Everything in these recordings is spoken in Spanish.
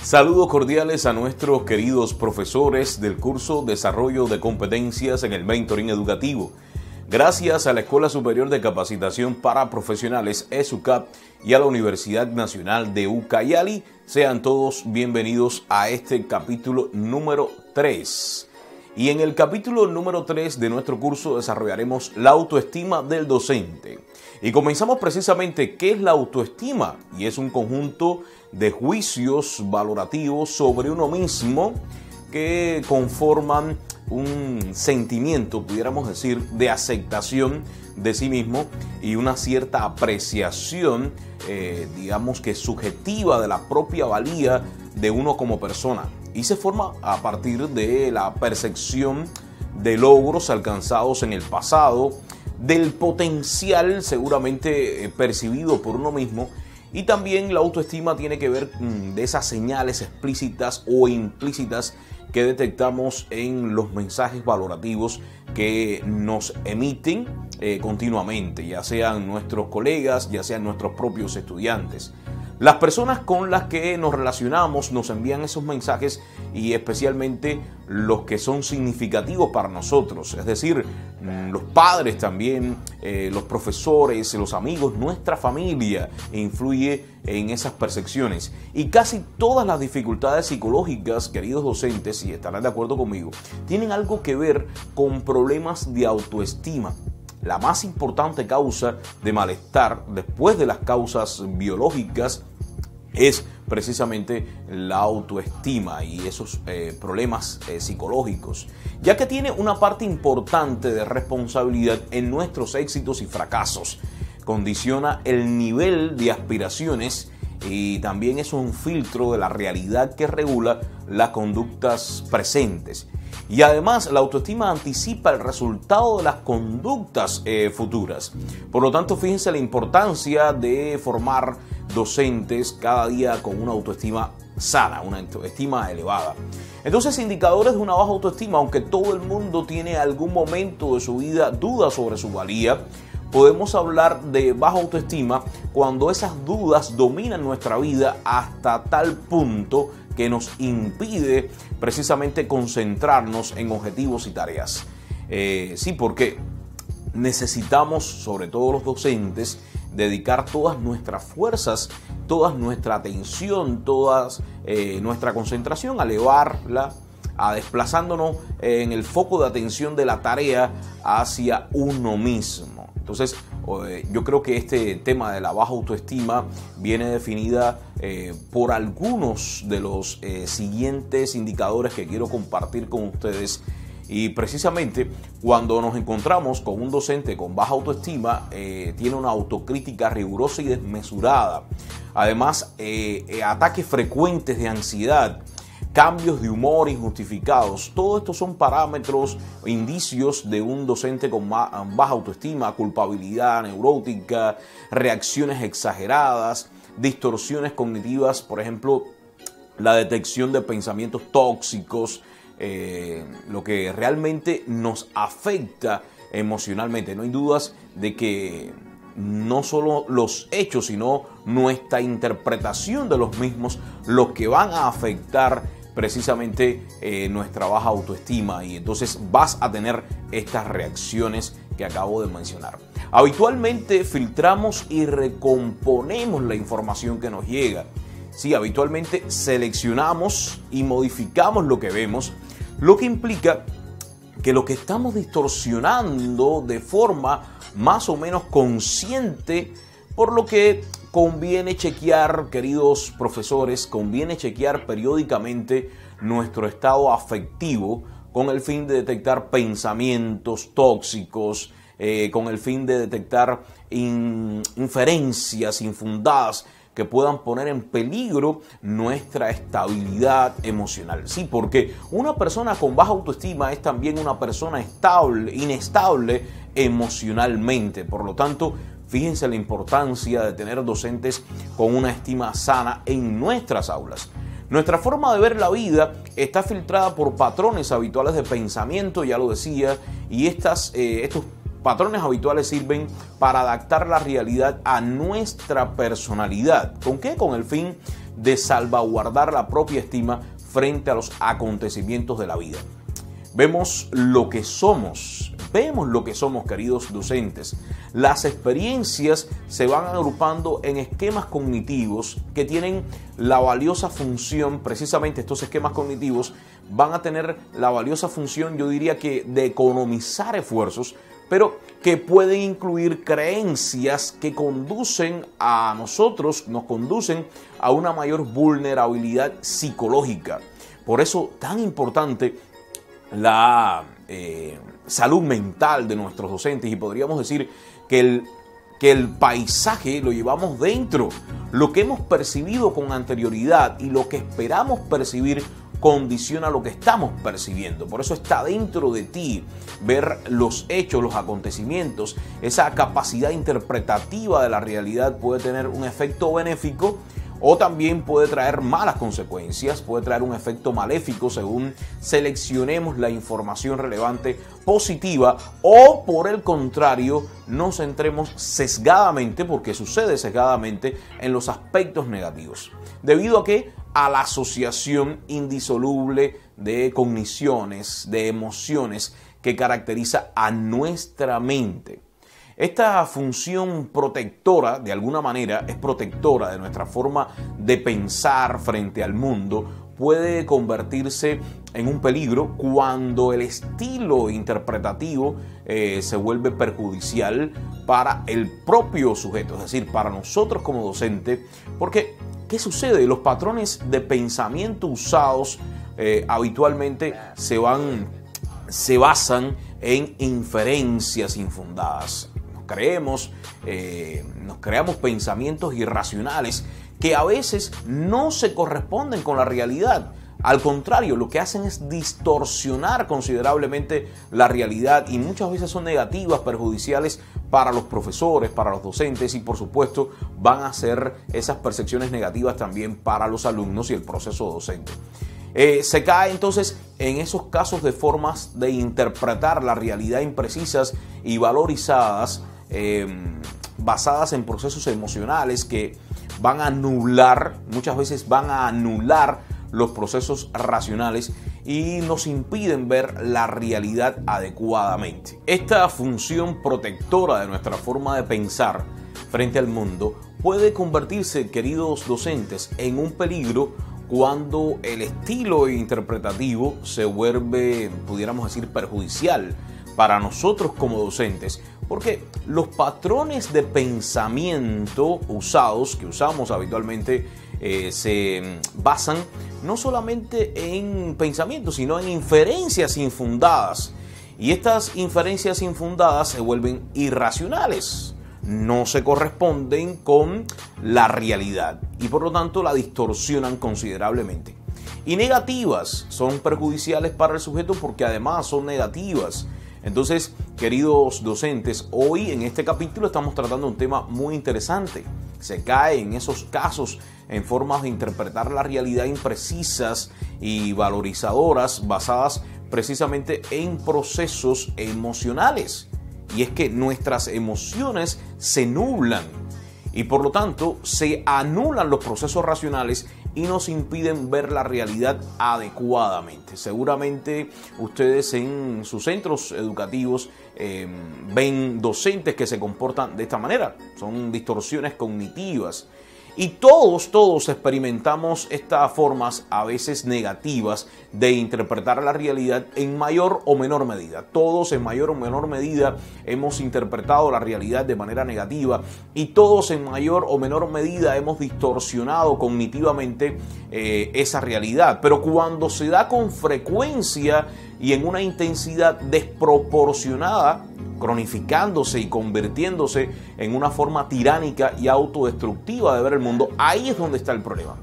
Saludos cordiales a nuestros queridos profesores del curso Desarrollo de Competencias en el Mentoring Educativo. Gracias a la Escuela Superior de Capacitación para Profesionales, ESUCAP, y a la Universidad Nacional de Ucayali, sean todos bienvenidos a este capítulo número 3. Y en el capítulo número 3 de nuestro curso desarrollaremos la autoestima del docente. Y comenzamos precisamente qué es la autoestima, y es un conjunto de juicios valorativos sobre uno mismo que conforman un sentimiento, pudiéramos decir, de aceptación de sí mismo y una cierta apreciación, digamos que subjetiva de la propia valía de uno como persona. Y se forma a partir de la percepción de logros alcanzados en el pasado, del potencial seguramente percibido por uno mismo. Y también la autoestima tiene que ver de esas señales explícitas o implícitas que detectamos en los mensajes valorativos que nos emiten continuamente, ya sean nuestros colegas, ya sean nuestros propios estudiantes. Las personas con las que nos relacionamos nos envían esos mensajes, y especialmente los que son significativos para nosotros, es decir, los padres también, los profesores, los amigos, nuestra familia influye en esas percepciones. Y casi todas las dificultades psicológicas, queridos docentes, y estarán de acuerdo conmigo, tienen algo que ver con problemas de autoestima. La más importante causa de malestar, después de las causas biológicas, es precisamente la autoestima y esos problemas psicológicos, ya que tiene una parte importante de responsabilidad en nuestros éxitos y fracasos. Condiciona el nivel de aspiraciones y también es un filtro de la realidad que regula las conductas presentes. Y además la autoestima anticipa el resultado de las conductas futuras. Por lo tanto, fíjense la importancia de formar docentes cada día con una autoestima sana, una autoestima elevada. Entonces, indicadores de una baja autoestima, aunque todo el mundo tiene algún momento de su vida dudas sobre su valía, podemos hablar de baja autoestima cuando esas dudas dominan nuestra vida hasta tal punto que nos impide precisamente concentrarnos en objetivos y tareas. Sí, porque necesitamos, sobre todo los docentes, dedicar todas nuestras fuerzas, toda nuestra atención, toda nuestra concentración a elevarla, a desplazándonos en el foco de atención de la tarea hacia uno mismo. Entonces, yo creo que este tema de la baja autoestima viene definida por algunos de los siguientes indicadores que quiero compartir con ustedes. Y precisamente cuando nos encontramos con un docente con baja autoestima, tiene una autocrítica rigurosa y desmesurada. Además, ataques frecuentes de ansiedad, cambios de humor injustificados. Todo esto son parámetros o indicios de un docente con baja autoestima, culpabilidad neurótica, reacciones exageradas, distorsiones cognitivas, por ejemplo, la detección de pensamientos tóxicos, lo que realmente nos afecta emocionalmente. No hay dudas de que no solo los hechos, sino nuestra interpretación de los mismos, los que van a afectar precisamente nuestra baja autoestima, y entonces vas a tener estas reacciones que acabo de mencionar. Habitualmente filtramos y recomponemos la información que nos llega. Sí, habitualmente seleccionamos y modificamos lo que vemos, lo que implica que lo que estamos distorsionando de forma más o menos consciente, por lo que conviene chequear, queridos profesores, conviene chequear periódicamente nuestro estado afectivo con el fin de detectar pensamientos tóxicos, con el fin de detectar inferencias infundadas que puedan poner en peligro nuestra estabilidad emocional. Sí, porque una persona con baja autoestima es también una persona inestable emocionalmente. Por lo tanto, fíjense la importancia de tener docentes con una estima sana en nuestras aulas. Nuestra forma de ver la vida está filtrada por patrones habituales de pensamiento, ya lo decía, y estos patrones habituales sirven para adaptar la realidad a nuestra personalidad. ¿Con qué? Con el fin de salvaguardar la propia estima frente a los acontecimientos de la vida. Vemos lo que somos, queridos docentes. Las experiencias se van agrupando en esquemas cognitivos que tienen la valiosa función, precisamente estos esquemas cognitivos van a tener la valiosa función, yo diría que de economizar esfuerzos, pero que pueden incluir creencias que conducen a nosotros, nos conducen a una mayor vulnerabilidad psicológica. Por eso tan importante la salud mental de nuestros docentes, y podríamos decir que el paisaje lo llevamos dentro. Lo que hemos percibido con anterioridad y lo que esperamos percibir condiciona lo que estamos percibiendo. Por eso está dentro de ti ver los hechos, los acontecimientos. Esa capacidad interpretativa de la realidad puede tener un efecto benéfico o también puede traer malas consecuencias, puede traer un efecto maléfico según seleccionemos la información relevante positiva, o por el contrario nos centremos sesgadamente, porque sucede sesgadamente, en los aspectos negativos. ¿Debido a qué? A la asociación indisoluble de cogniciones, de emociones que caracteriza a nuestra mente. Esta función protectora, de alguna manera, es protectora de nuestra forma de pensar frente al mundo, puede convertirse en un peligro cuando el estilo interpretativo se vuelve perjudicial para el propio sujeto, es decir, para nosotros como docente, porque ¿qué sucede? Los patrones de pensamiento usados habitualmente se basan en inferencias infundadas. Nos creamos pensamientos irracionales que a veces no se corresponden con la realidad. Al contrario, lo que hacen es distorsionar considerablemente la realidad y muchas veces son negativas, perjudiciales para los profesores, para los docentes y por supuesto van a ser esas percepciones negativas también para los alumnos y el proceso docente. Se cae entonces en esos casos de formas de interpretar la realidad imprecisas y valorizadas, basadas en procesos emocionales que van a anular, muchas veces van a anular los procesos racionales y nos impiden ver la realidad adecuadamente. Esta función protectora de nuestra forma de pensar frente al mundo puede convertirse, queridos docentes, en un peligro cuando el estilo interpretativo se vuelve, pudiéramos decir, perjudicial para nosotros como docentes, porque los patrones de pensamiento que usamos habitualmente, se basan no solamente en pensamientos, sino en inferencias infundadas. Y estas inferencias infundadas se vuelven irracionales, no se corresponden con la realidad y por lo tanto la distorsionan considerablemente. Y negativas, son perjudiciales para el sujeto porque además son negativas. Entonces, queridos docentes, hoy en este capítulo estamos tratando un tema muy interesante. Se cae en esos casos en formas de interpretar la realidad imprecisas y valorizadoras basadas precisamente en procesos emocionales. Y es que nuestras emociones se nublan y por lo tanto se anulan los procesos racionales y nos impiden ver la realidad adecuadamente. Seguramente ustedes en sus centros educativos ven docentes que se comportan de esta manera. Son distorsiones cognitivas. Y todos experimentamos estas formas a veces negativas de interpretar la realidad en mayor o menor medida. Todos en mayor o menor medida hemos interpretado la realidad de manera negativa y todos en mayor o menor medida hemos distorsionado cognitivamente esa realidad. Pero cuando se da con frecuencia y en una intensidad desproporcionada, cronificándose y convirtiéndose en una forma tiránica y autodestructiva de ver el mundo, ahí es donde está el problema.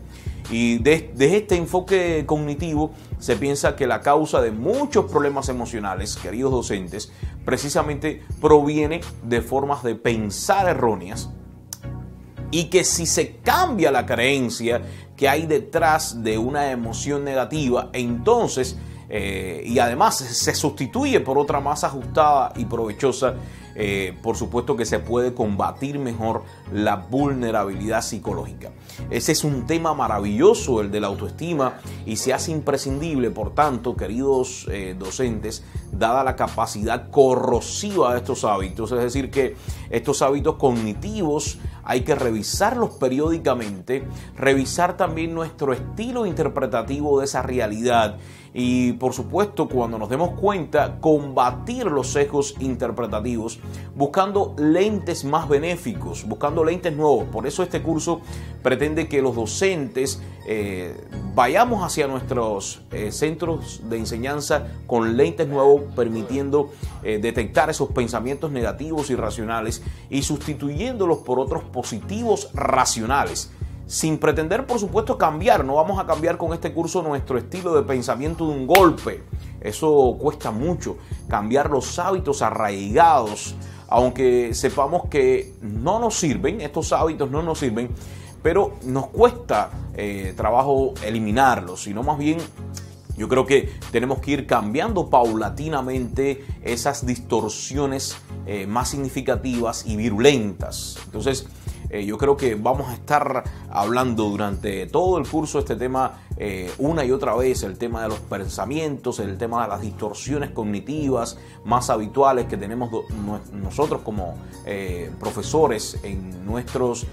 Y desde este enfoque cognitivo se piensa que la causa de muchos problemas emocionales, queridos docentes, precisamente proviene de formas de pensar erróneas, y que si se cambia la creencia que hay detrás de una emoción negativa, entonces y además se sustituye por otra más ajustada y provechosa. Por supuesto que se puede combatir mejor la vulnerabilidad psicológica. Ese es un tema maravilloso, el de la autoestima, y se hace imprescindible, por tanto, queridos docentes, dada la capacidad corrosiva de estos hábitos, es decir, que estos hábitos cognitivos hay que revisarlos periódicamente, revisar también nuestro estilo interpretativo de esa realidad y, por supuesto, cuando nos demos cuenta, combatir los sesgos interpretativos buscando lentes más benéficos, buscando lentes nuevos. Por eso este curso pretende que los docentes vayamos hacia nuestros centros de enseñanza con lentes nuevos, permitiendo detectar esos pensamientos negativos y racionales y sustituyéndolos por otros positivos racionales. Sin pretender, por supuesto, cambiar. No vamos a cambiar con este curso nuestro estilo de pensamiento de un golpe. Eso cuesta mucho. Cambiar los hábitos arraigados, aunque sepamos que no nos sirven, estos hábitos no nos sirven, pero nos cuesta trabajo eliminarlos, sino más bien yo creo que tenemos que ir cambiando paulatinamente esas distorsiones más significativas y virulentas. Entonces, yo creo que vamos a estar hablando durante todo el curso este tema una y otra vez, el tema de los pensamientos, el tema de las distorsiones cognitivas más habituales que tenemos nosotros como profesores en nuestros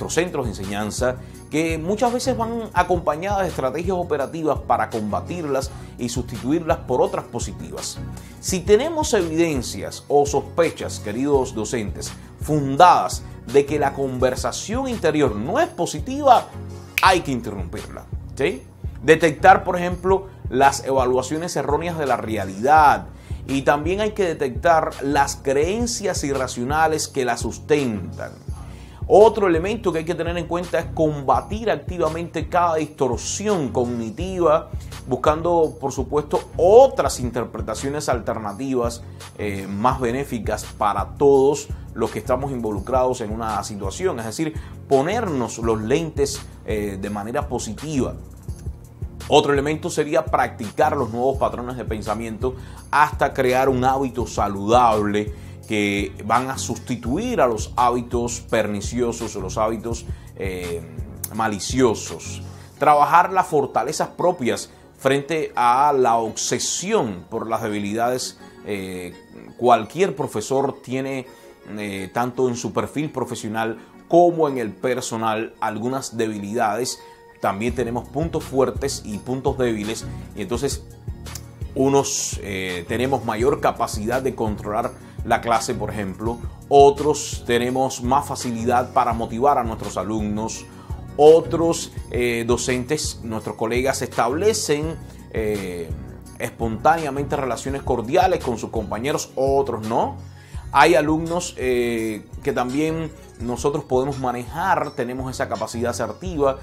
centros de enseñanza, que muchas veces van acompañadas de estrategias operativas para combatirlas y sustituirlas por otras positivas. Si tenemos evidencias o sospechas, queridos docentes, fundadas de que la conversación interior no es positiva, hay que interrumpirla, ¿sí? Detectar, por ejemplo, las evaluaciones erróneas de la realidad, y también hay que detectar las creencias irracionales que la sustentan. Otro elemento que hay que tener en cuenta es combatir activamente cada distorsión cognitiva, buscando, por supuesto, otras interpretaciones alternativas más benéficas para todos los que estamos involucrados en una situación. Es decir, ponernos los lentes de manera positiva. Otro elemento sería practicar los nuevos patrones de pensamiento hasta crear un hábito saludable que van a sustituir a los hábitos perniciosos o los hábitos maliciosos. Trabajar las fortalezas propias frente a la obsesión por las debilidades. Cualquier profesor tiene, tanto en su perfil profesional como en el personal, algunas debilidades. También tenemos puntos fuertes y puntos débiles, y entonces unos tenemos mayor capacidad de controlar la clase, por ejemplo. Otros tenemos más facilidad para motivar a nuestros alumnos. Otros docentes, nuestros colegas, establecen espontáneamente relaciones cordiales con sus compañeros, otros no. Hay alumnos que también nosotros podemos manejar, tenemos esa capacidad asertiva.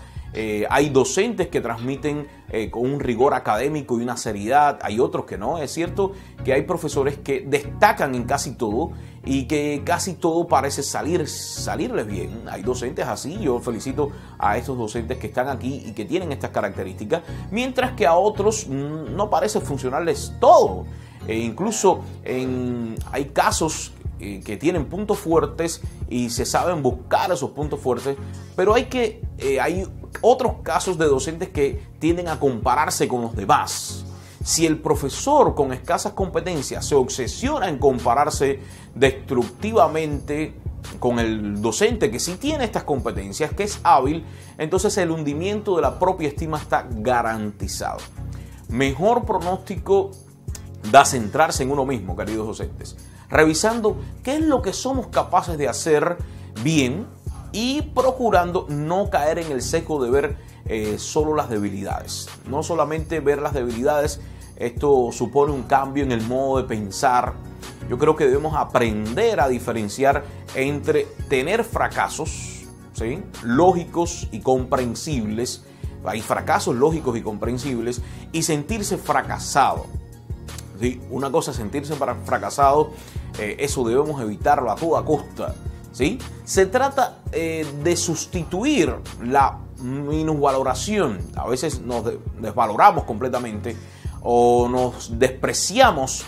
Hay docentes que transmiten con un rigor académico y una seriedad, hay otros que no. Es cierto que hay profesores que destacan en casi todo y que casi todo parece salirles bien. Hay docentes así, yo felicito a estos docentes que están aquí y que tienen estas características, mientras que a otros no parece funcionarles todo. Incluso hay casos que tienen puntos fuertes y se saben buscar esos puntos fuertes, pero hay otros casos de docentes que tienden a compararse con los demás. Si el profesor con escasas competencias se obsesiona en compararse destructivamente con el docente que sí tiene estas competencias, que es hábil, entonces el hundimiento de la propia estima está garantizado. Mejor pronóstico da centrarse en uno mismo, queridos docentes, revisando qué es lo que somos capaces de hacer bien y procurando no caer en el sesgo de ver solo las debilidades. No solamente ver las debilidades, esto supone un cambio en el modo de pensar. Yo creo que debemos aprender a diferenciar entre tener fracasos, ¿sí?, lógicos y comprensibles. Hay fracasos lógicos y comprensibles, y sentirse fracasado. ¿Sí? Una cosa es sentirse fracasado, eso debemos evitarlo a toda costa, ¿sí? Se trata de sustituir la minusvaloración. A veces nos desvaloramos completamente o nos despreciamos,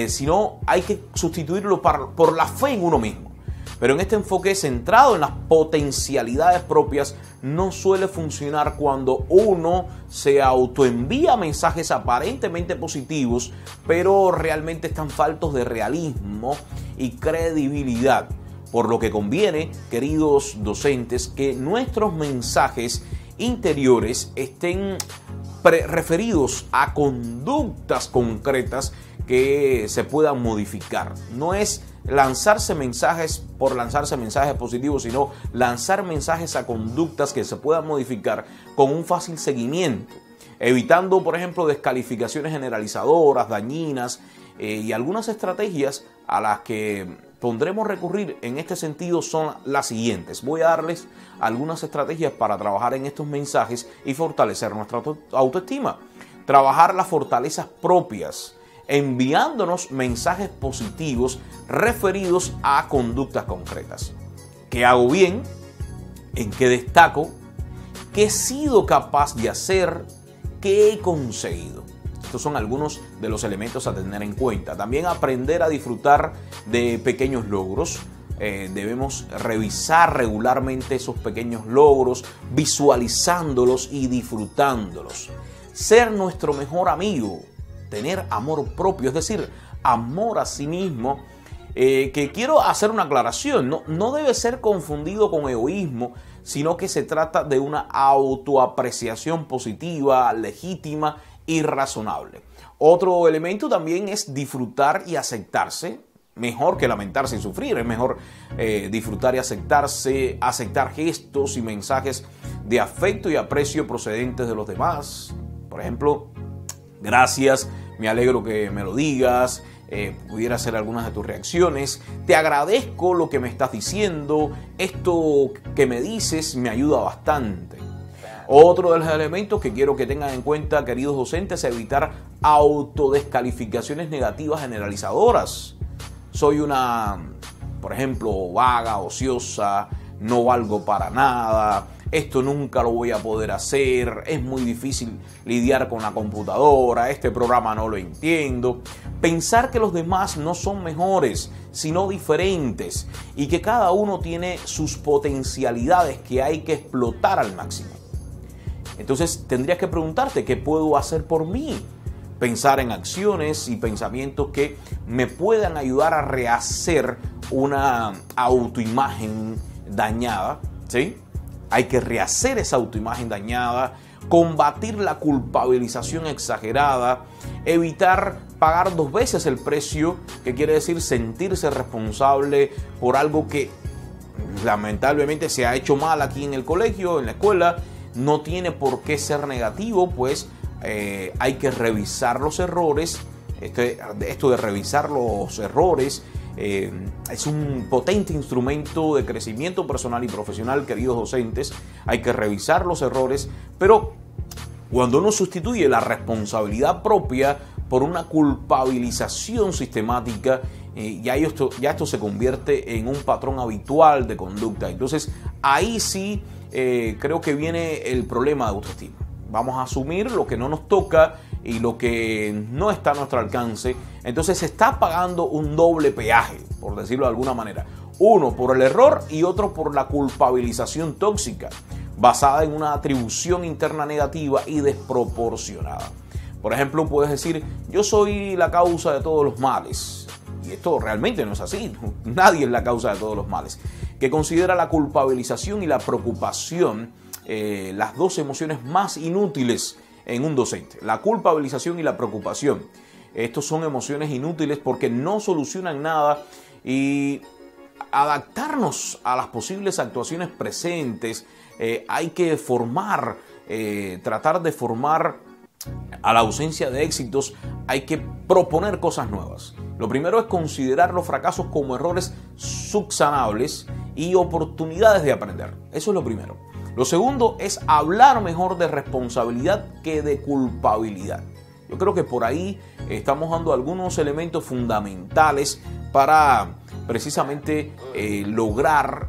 sino hay que sustituirlo por la fe en uno mismo. Pero en este enfoque centrado en las potencialidades propias no suele funcionar cuando uno se autoenvía mensajes aparentemente positivos, pero realmente están faltos de realismo y credibilidad. Por lo que conviene, queridos docentes, que nuestros mensajes interiores estén referidos a conductas concretas que se puedan modificar. No es lanzarse mensajes por lanzarse mensajes positivos, sino lanzar mensajes a conductas que se puedan modificar con un fácil seguimiento, evitando, por ejemplo, descalificaciones generalizadoras, dañinas, y algunas estrategias a las que pondremos recurrir en este sentido son las siguientes. Voy a darles algunas estrategias para trabajar en estos mensajes y fortalecer nuestra autoestima. Trabajar las fortalezas propias, enviándonos mensajes positivos referidos a conductas concretas. ¿Qué hago bien? ¿En qué destaco? ¿Qué he sido capaz de hacer? ¿Qué he conseguido? Estos son algunos de los elementos a tener en cuenta. También aprender a disfrutar de pequeños logros. Debemos revisar regularmente esos pequeños logros, visualizándolos y disfrutándolos. Ser nuestro mejor amigo, tener amor propio, es decir, amor a sí mismo, que quiero hacer una aclaración, no debe ser confundido con egoísmo, sino que se trata de una autoapreciación positiva, legítima y razonable. Otro elemento también es disfrutar y aceptarse. Mejor que lamentarse y sufrir, es mejor disfrutar y aceptarse, aceptar gestos y mensajes de afecto y aprecio procedentes de los demás. Por ejemplo, gracias, me alegro que me lo digas, pudiera ser algunas de tus reacciones. Te agradezco lo que me estás diciendo, esto que me dices me ayuda bastante. Otro de los elementos que quiero que tengan en cuenta, queridos docentes, es evitar autodescalificaciones negativas generalizadoras. Soy una, por ejemplo, vaga, ociosa, no valgo para nada, esto nunca lo voy a poder hacer, es muy difícil lidiar con la computadora, este programa no lo entiendo. Pensar que los demás no son mejores, sino diferentes, y que cada uno tiene sus potencialidades que hay que explotar al máximo. Entonces tendrías que preguntarte, ¿qué puedo hacer por mí? Pensar en acciones y pensamientos que me puedan ayudar a rehacer una autoimagen dañada, ¿sí? Hay que rehacer esa autoimagen dañada, combatir la culpabilización exagerada, evitar pagar 2 veces el precio, que quiere decir sentirse responsable por algo que lamentablemente se ha hecho mal aquí en el colegio, en la escuela. No tiene por qué ser negativo, pues hay que revisar los errores. Esto de revisar los errores es un potente instrumento de crecimiento personal y profesional, queridos docentes. Hay que revisar los errores, pero cuando uno sustituye la responsabilidad propia por una culpabilización sistemática, ya esto se convierte en un patrón habitual de conducta. Entonces ahí sí creo que viene el problema de autoestima. Vamos a asumir lo que no nos toca y lo que no está a nuestro alcance. Entonces se está pagando un doble peaje, por decirlo de alguna manera. Uno por el error y otro por la culpabilización tóxica, basada en una atribución interna negativa y desproporcionada. Por ejemplo, puedes decir, yo soy la causa de todos los males. Y esto realmente no es así. Nadie es la causa de todos los males. Que considera la culpabilización y la preocupación las dos emociones más inútiles en un docente. La culpabilización y la preocupación. Estos son emociones inútiles porque no solucionan nada, y adaptarnos a las posibles actuaciones presentes. Hay que tratar de formar a la ausencia de éxitos. Hay que proponer cosas nuevas. Lo primero es considerar los fracasos como errores subsanables y oportunidades de aprender. Eso es lo primero. Lo segundo es hablar mejor de responsabilidad que de culpabilidad. Yo creo que por ahí estamos dando algunos elementos fundamentales para precisamente lograr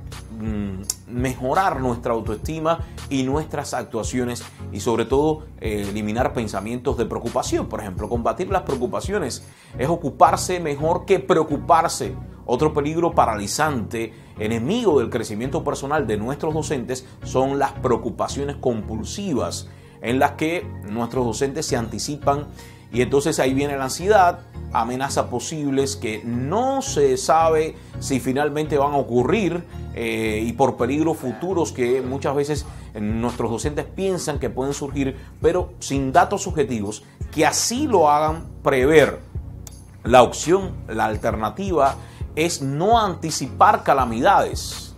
mejorar nuestra autoestima y nuestras actuaciones y sobre todo eliminar pensamientos de preocupación. Por ejemplo, combatir las preocupaciones es ocuparse mejor que preocuparse. Otro peligro paralizante, enemigo del crecimiento personal de nuestros docentes, son las preocupaciones compulsivas, en las que nuestros docentes se anticipan y entonces ahí viene la ansiedad, amenazas posibles que no se sabe si finalmente van a ocurrir y por peligros futuros que muchas veces nuestros docentes piensan que pueden surgir, pero sin datos objetivos que así lo hagan prever. La opción, la alternativa es no anticipar calamidades,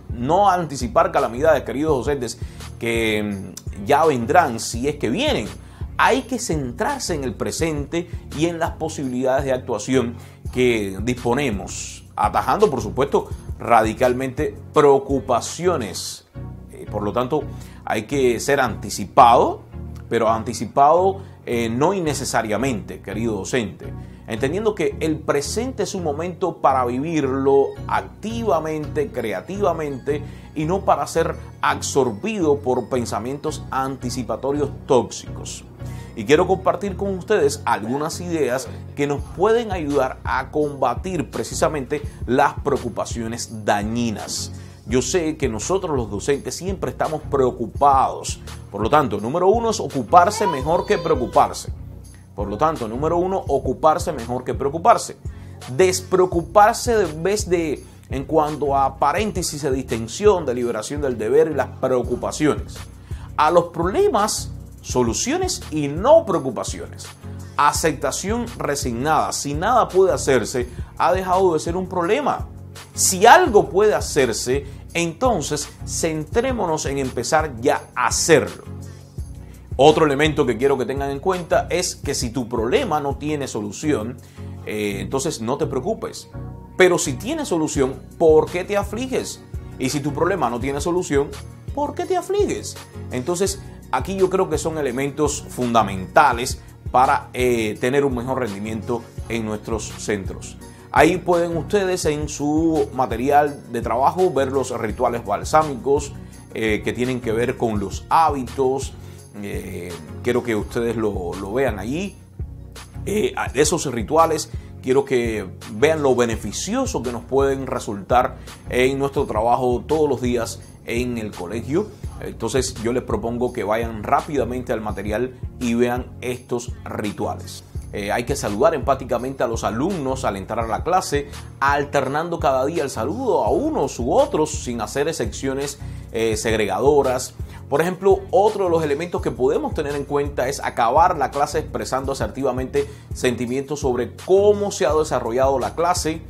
queridos docentes, que ya vendrán si es que vienen. Hay que centrarse en el presente y en las posibilidades de actuación que disponemos, atajando, por supuesto, radicalmente preocupaciones. Por lo tanto, hay que ser anticipado, pero anticipado no innecesariamente, querido docente, entendiendo que el presente es un momento para vivirlo activamente, creativamente y no para ser absorbido por pensamientos anticipatorios tóxicos. Y quiero compartir con ustedes algunas ideas que nos pueden ayudar a combatir precisamente las preocupaciones dañinas. Yo sé que nosotros los docentes siempre estamos preocupados. Por lo tanto, número uno es ocuparse mejor que preocuparse. Despreocuparse en vez de, en cuanto a paréntesis de distensión, de liberación del deber y las preocupaciones. A los problemas, soluciones y no preocupaciones. Aceptación resignada. Si nada puede hacerse, ha dejado de ser un problema. Si algo puede hacerse, entonces centrémonos en empezar ya a hacerlo. Otro elemento que quiero que tengan en cuenta es que si tu problema no tiene solución, entonces no te preocupes. Pero si tiene solución, ¿por qué te afliges? Y si tu problema no tiene solución, ¿por qué te afliges? Entonces, aquí yo creo que son elementos fundamentales para tener un mejor rendimiento en nuestros centros. Ahí pueden ustedes en su material de trabajo ver los rituales balsámicos que tienen que ver con los hábitos. Quiero que ustedes lo vean allí. Esos rituales, quiero que vean lo beneficioso que nos pueden resultar en nuestro trabajo todos los días en el colegio. Entonces yo les propongo que vayan rápidamente al material y vean estos rituales. Hay que saludar empáticamente a los alumnos al entrar a la clase, alternando cada día el saludo a unos u otros sin hacer excepciones segregadoras. Por ejemplo, otro de los elementos que podemos tener en cuenta es acabar la clase expresando asertivamente sentimientos sobre cómo se ha desarrollado la clase.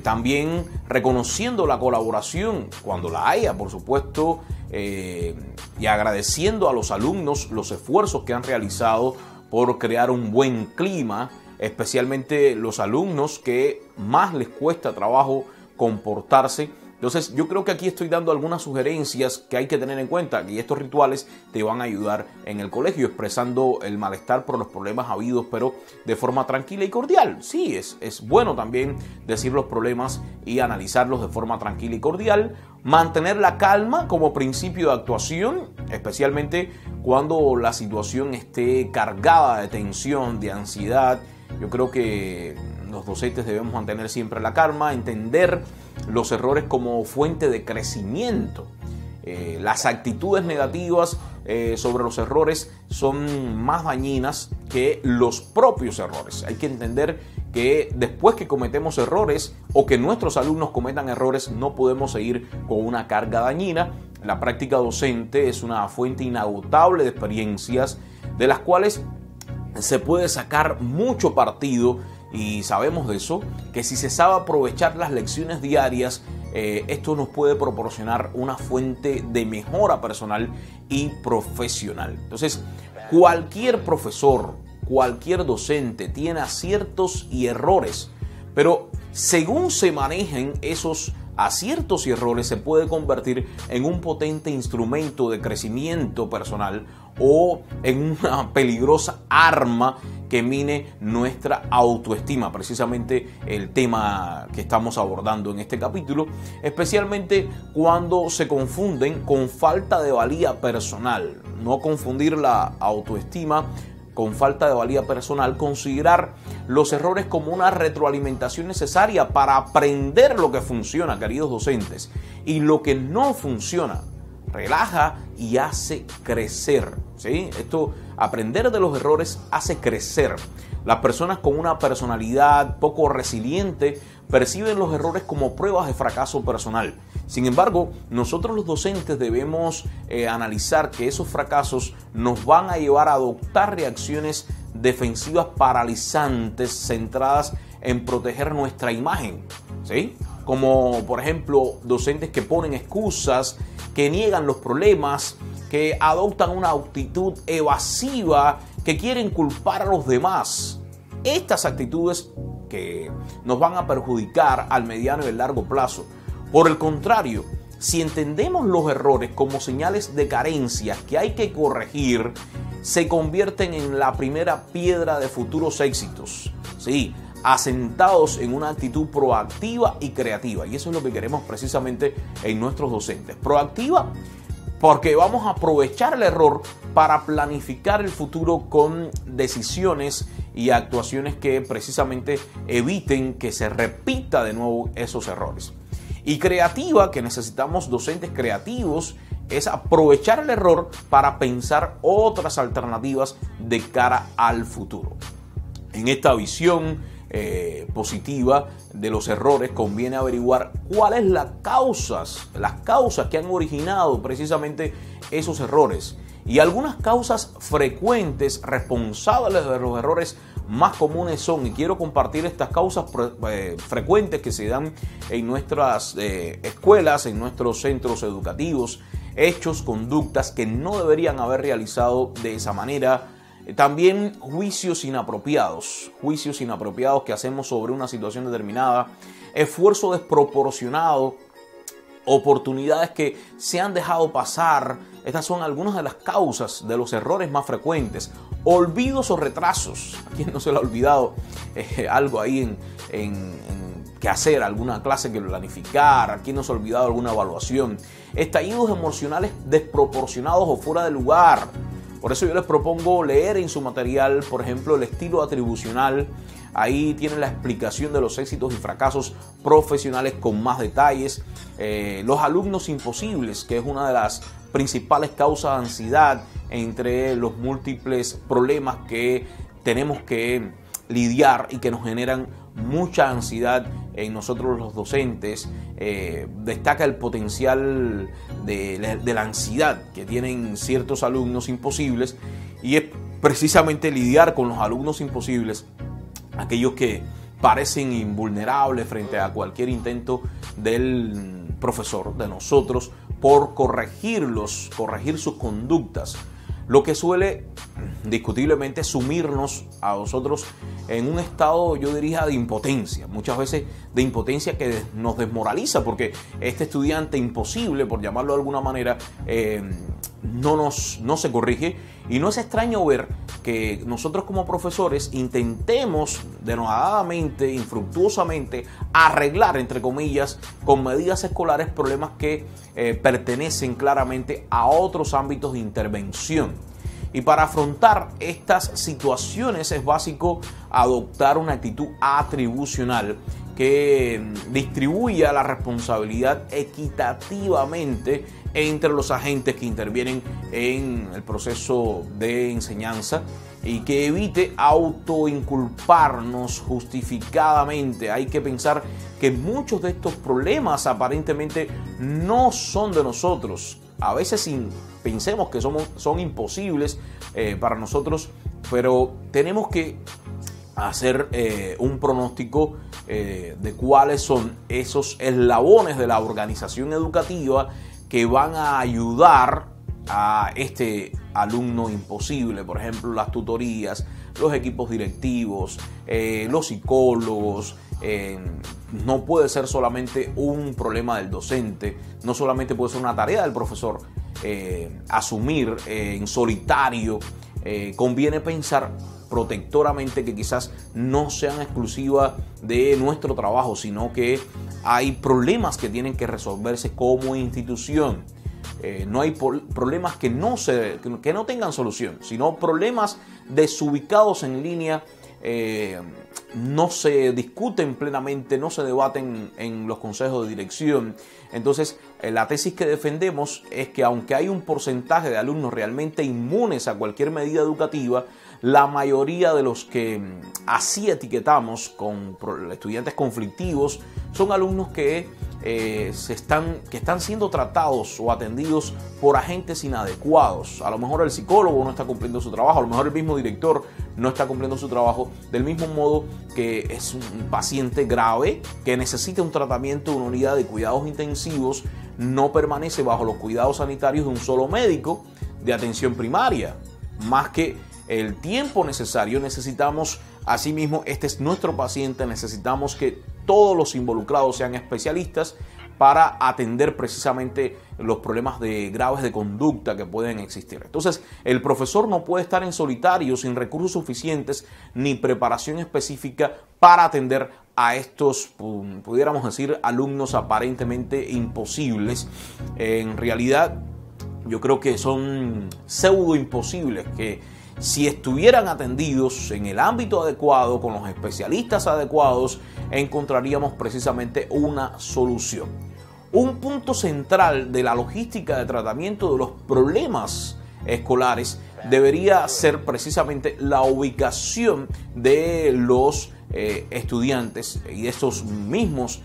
También reconociendo la colaboración cuando la haya, por supuesto, y agradeciendo a los alumnos los esfuerzos que han realizado por crear un buen clima, especialmente los alumnos que más les cuesta trabajo comportarse. Entonces yo creo que aquí estoy dando algunas sugerencias que hay que tener en cuenta y estos rituales te van a ayudar en el colegio, expresando el malestar por los problemas habidos, pero de forma tranquila y cordial. Sí, es bueno también decir los problemas y analizarlos de forma tranquila y cordial. Mantener la calma como principio de actuación, especialmente cuando la situación esté cargada de tensión, de ansiedad. Yo creo que los docentes debemos mantener siempre la calma, entender los errores como fuente de crecimiento. Las actitudes negativas sobre los errores son más dañinas que los propios errores. Hay que entender que después que cometemos errores o que nuestros alumnos cometan errores, no podemos seguir con una carga dañina. La práctica docente es una fuente inagotable de experiencias de las cuales se puede sacar mucho partido. Y sabemos de eso, que si se sabe aprovechar las lecciones diarias, esto nos puede proporcionar una fuente de mejora personal y profesional. Entonces, cualquier profesor, cualquier docente tiene aciertos y errores, pero según se manejen esos aciertos y errores se puede convertir en un potente instrumento de crecimiento personal o en una peligrosa arma que mine nuestra autoestima, precisamente el tema que estamos abordando en este capítulo, especialmente cuando se confunden con falta de valía personal. No confundir la autoestima con falta de valía personal, considerar los errores como una retroalimentación necesaria para aprender lo que funciona, queridos docentes, y lo que no funciona relaja y hace crecer, ¿sí? Esto, aprender de los errores hace crecer. Las personas con una personalidad poco resiliente perciben los errores como pruebas de fracaso personal. Sin embargo, nosotros los docentes debemos analizar que esos fracasos nos van a llevar a adoptar reacciones defensivas paralizantes centradas en proteger nuestra imagen, ¿sí? Como por ejemplo docentes que ponen excusas, que niegan los problemas, que adoptan una actitud evasiva, que quieren culpar a los demás. Estas actitudes que nos van a perjudicar al mediano y el largo plazo. Por el contrario, si entendemos los errores como señales de carencias que hay que corregir, se convierten en la primera piedra de futuros éxitos, ¿sí? Asentados en una actitud proactiva y creativa. Y eso es lo que queremos precisamente en nuestros docentes. Proactiva porque vamos a aprovechar el error para planificar el futuro con decisiones y actuaciones que precisamente eviten que se repita de nuevo esos errores. Y creativa, que necesitamos docentes creativos, es aprovechar el error para pensar otras alternativas de cara al futuro. En esta visión positiva de los errores conviene averiguar cuáles las causas que han originado precisamente esos errores y algunas causas frecuentes responsables de los errores más comunes son, y quiero compartir estas causas frecuentes que se dan en nuestras escuelas, en nuestros centros educativos, hechos, conductas que no deberían haber realizado de esa manera. También juicios inapropiados que hacemos sobre una situación determinada, esfuerzo desproporcionado, oportunidades que se han dejado pasar. Estas son algunas de las causas de los errores más frecuentes. Olvidos o retrasos. ¿A quién no se le ha olvidado algo ahí que hacer, alguna clase que planificar? ¿A quién no se ha olvidado alguna evaluación? Estallidos emocionales desproporcionados o fuera de lugar. Por eso yo les propongo leer en su material, por ejemplo, el estilo atribucional. Ahí tienen la explicación de los éxitos y fracasos profesionales con más detalles. Los alumnos imposibles, que es una de las principales causas de ansiedad entre los múltiples problemas que tenemos que lidiar y que nos generan mucha ansiedad en nosotros los docentes. Destaca el potencial de la ansiedad que tienen ciertos alumnos imposibles, y es precisamente lidiar con los alumnos imposibles, aquellos que parecen invulnerables frente a cualquier intento del profesor, de nosotros, por corregir sus conductas. Lo que suele indiscutiblemente sumirnos a nosotros en un estado, yo diría, de impotencia. Muchas veces de impotencia que nos desmoraliza, porque este estudiante imposible, por llamarlo de alguna manera, no se corrige. Y no es extraño ver que nosotros como profesores intentemos denodadamente, infructuosamente, arreglar, entre comillas, con medidas escolares, problemas que pertenecen claramente a otros ámbitos de intervención. Y para afrontar estas situaciones es básico adoptar una actitud atribucional que distribuya la responsabilidad equitativamente entre los agentes que intervienen en el proceso de enseñanza y que evite autoinculparnos justificadamente. Hay que pensar que muchos de estos problemas aparentemente no son de nosotros. A veces pensemos que son imposibles para nosotros, pero tenemos que hacer un pronóstico de cuáles son esos eslabones de la organización educativa que van a ayudar a este alumno imposible. Por ejemplo, las tutorías, los equipos directivos, los psicólogos, no puede ser solamente un problema del docente, no solamente puede ser una tarea del profesor asumir en solitario. Conviene pensar protectoramente que quizás no sean exclusivas de nuestro trabajo, sino que hay problemas que tienen que resolverse como institución. No hay problemas que no tengan solución, sino problemas desubicados en línea. No se discuten plenamente, no se debaten en los consejos de dirección. Entonces, la tesis que defendemos es que aunque hay un porcentaje de alumnos realmente inmunes a cualquier medida educativa, la mayoría de los que así etiquetamos con estudiantes conflictivos son alumnos que están siendo tratados o atendidos por agentes inadecuados. A lo mejor el psicólogo no está cumpliendo su trabajo, a lo mejor el mismo director no está cumpliendo su trabajo, del mismo modo que es un paciente grave que necesita un tratamiento de una unidad de cuidados intensivos, no permanece bajo los cuidados sanitarios de un solo médico de atención primaria. Más que el tiempo necesario, necesitamos, asimismo, este es nuestro paciente, necesitamos que todos los involucrados sean especialistas para atender precisamente los problemas graves de conducta que pueden existir. Entonces, el profesor no puede estar en solitario sin recursos suficientes ni preparación específica para atender a estos, pudiéramos decir, alumnos aparentemente imposibles. En realidad, yo creo que son pseudo imposibles, que si estuvieran atendidos en el ámbito adecuado, con los especialistas adecuados, encontraríamos precisamente una solución. Un punto central de la logística de tratamiento de los problemas escolares debería ser precisamente la ubicación de los estudiantes y de estos mismos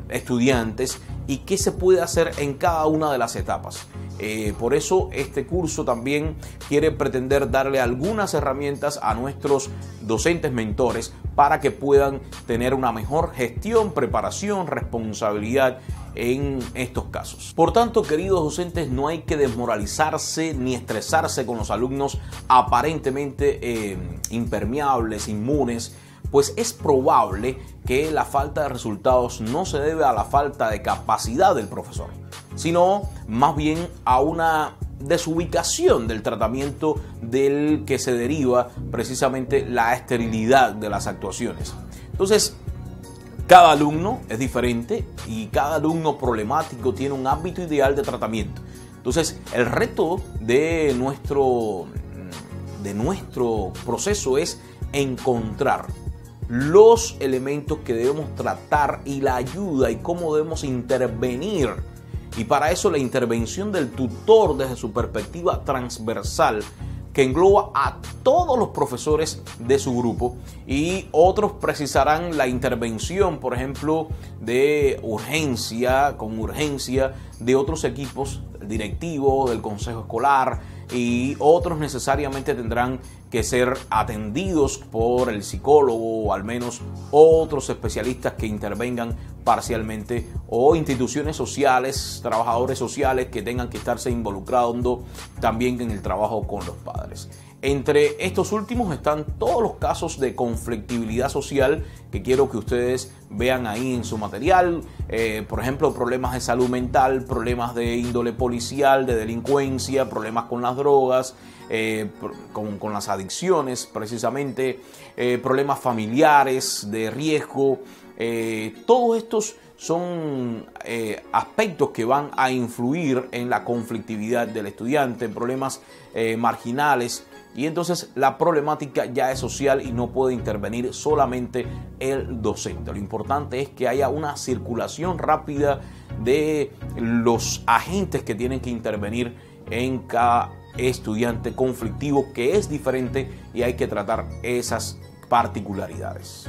estudiantes y qué se puede hacer en cada una de las etapas. Por eso este curso también quiere pretender darle algunas herramientas a nuestros docentes mentores para que puedan tener una mejor gestión, preparación, responsabilidad en estos casos. Por tanto, queridos docentes, no hay que desmoralizarse ni estresarse con los alumnos aparentemente impermeables, inmunes, pues es probable que la falta de resultados no se debe a la falta de capacidad del profesor, sino más bien a una desubicación del tratamiento del que se deriva precisamente la esterilidad de las actuaciones. Entonces, cada alumno es diferente y cada alumno problemático tiene un ámbito ideal de tratamiento. Entonces, el reto de nuestro proceso es encontrar los elementos que debemos tratar y la ayuda y cómo debemos intervenir. Y para eso la intervención del tutor desde su perspectiva transversal, que engloba a todos los profesores de su grupo, y otros precisarán la intervención, por ejemplo, de urgencia, con urgencia, de otros equipos directivos, del consejo escolar, y otros necesariamente tendrán que ser atendidos por el psicólogo o al menos otros especialistas que intervengan parcialmente, o instituciones sociales, trabajadores sociales que tengan que estarse involucrando también en el trabajo con los padres. Entre estos últimos están todos los casos de conflictividad social que quiero que ustedes vean ahí en su material. Por ejemplo, problemas de salud mental, problemas de índole policial, de delincuencia, problemas con las drogas, con las adicciones precisamente, problemas familiares de riesgo. Todos estos son aspectos que van a influir en la conflictividad del estudiante, problemas marginales, y entonces la problemática ya es social y no puede intervenir solamente el docente. Lo importante es que haya una circulación rápida de los agentes que tienen que intervenir en cada estudiante conflictivo, que es diferente y hay que tratar esas particularidades.